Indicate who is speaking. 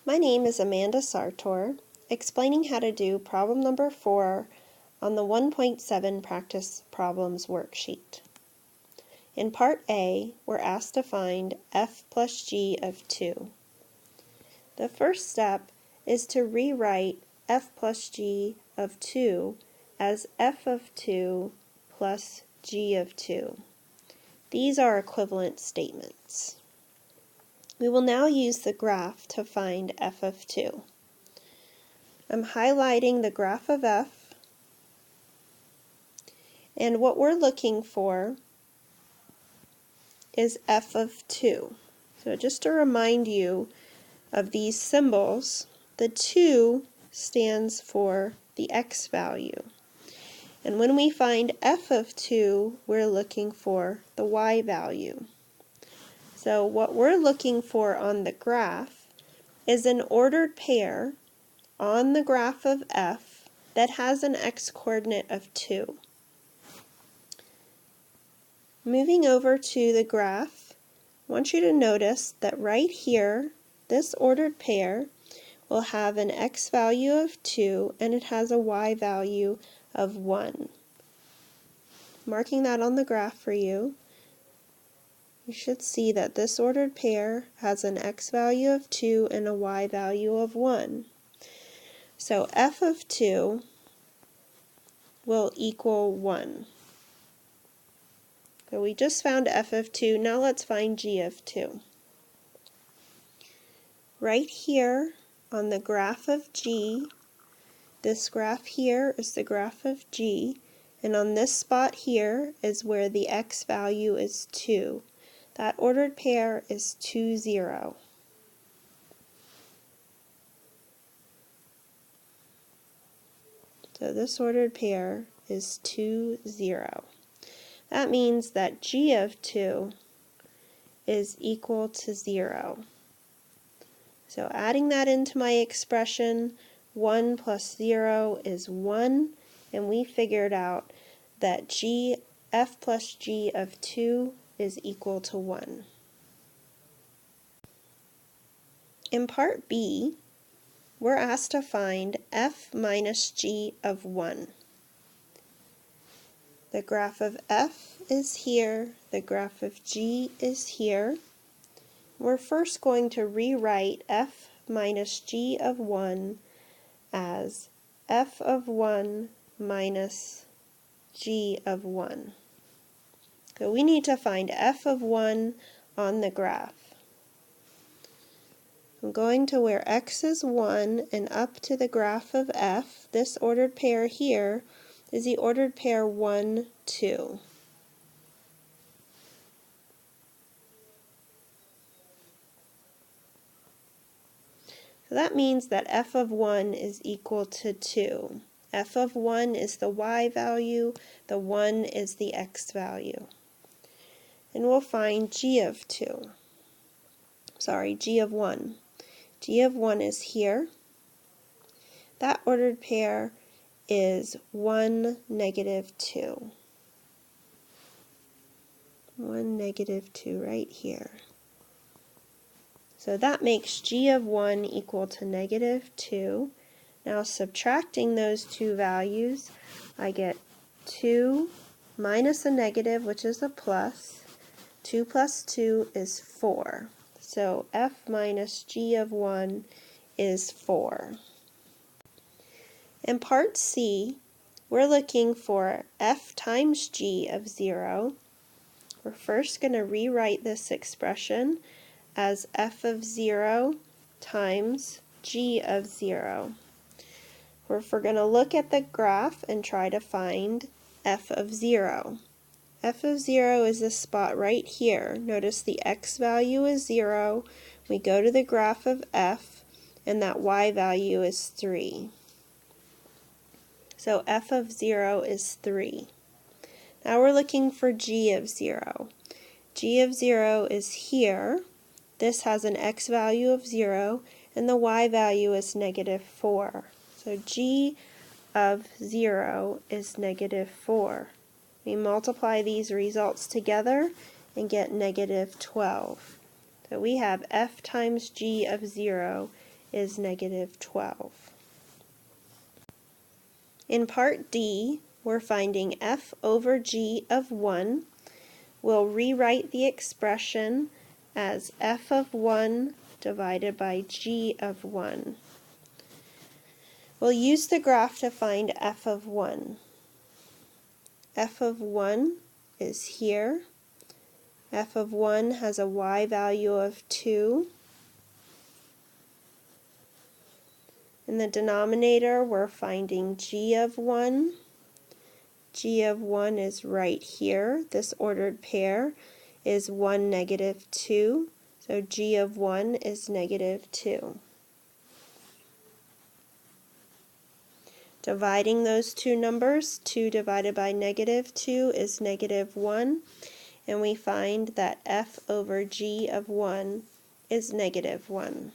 Speaker 1: My name is Amanda Sartor, explaining how to do problem number 4 on the 1.7 practice problems worksheet. In part A, we're asked to find f plus g of 2. The first step is to rewrite f plus g of 2 as f of 2 plus g of 2. These are equivalent statements. We will now use the graph to find f of 2. I'm highlighting the graph of f, and what we're looking for is f of 2. So just to remind you of these symbols, the 2 stands for the x value. And when we find f of 2, we're looking for the y value. So what we're looking for on the graph is an ordered pair on the graph of f that has an x-coordinate of 2. Moving over to the graph, I want you to notice that right here, this ordered pair will have an x value of 2 and it has a y value of 1. Marking that on the graph for you, you should see that this ordered pair has an x value of 2 and a y value of 1. So f of 2 will equal 1. So we just found f of 2, now let's find g of 2. Right here on the graph of g, this graph here is the graph of g, and on this spot here is where the x value is 2. That ordered pair is 2, 0. So this ordered pair is 2, 0. That means that g of 2 is equal to 0. So adding that into my expression, 1 plus 0 is 1, and we figured out that f plus g of 2 is equal to 1. In part B, we're asked to find f minus g of 1. The graph of f is here, the graph of g is here. We're first going to rewrite f minus g of 1 as f of 1 minus g of 1. So we need to find f of 1 on the graph. I'm going to where x is 1 and up to the graph of f. This ordered pair here is the ordered pair 1, 2. So that means that f of 1 is equal to 2. F of 1 is the y value, the 1 is the x value. And we'll find g of 2. Sorry, g of 1. G of 1 is here. That ordered pair is 1, negative 2. 1, negative 2 right here. So that makes g of 1 equal to negative 2. Now subtracting those two values, I get 2 minus a negative, which is a plus. 2 plus 2 is 4. So f minus g of 1 is 4. In part C, we're looking for f times g of 0. We're first going to rewrite this expression as f of 0 times g of 0. We're going to look at the graph and try to find f of 0. F of 0 is this spot right here. Notice the x value is 0. We go to the graph of f, and that y value is 3. So f of 0 is 3. Now we're looking for g of 0. G of 0 is here. This has an x value of 0, and the y value is negative 4. So g of 0 is negative 4. We multiply these results together and get negative 12. So we have f times g of 0 is negative 12. In part D, we're finding f over g of 1. We'll rewrite the expression as f of 1 divided by g of 1. We'll use the graph to find f of 1. F of 1 is here. F of 1 has a y value of 2. In the denominator, we're finding g of 1. G of 1 is right here. This ordered pair is 1, negative 2. So g of 1 is negative 2. Dividing those two numbers, 2 divided by negative 2 is negative 1. And we find that f over g of 1 is negative 1.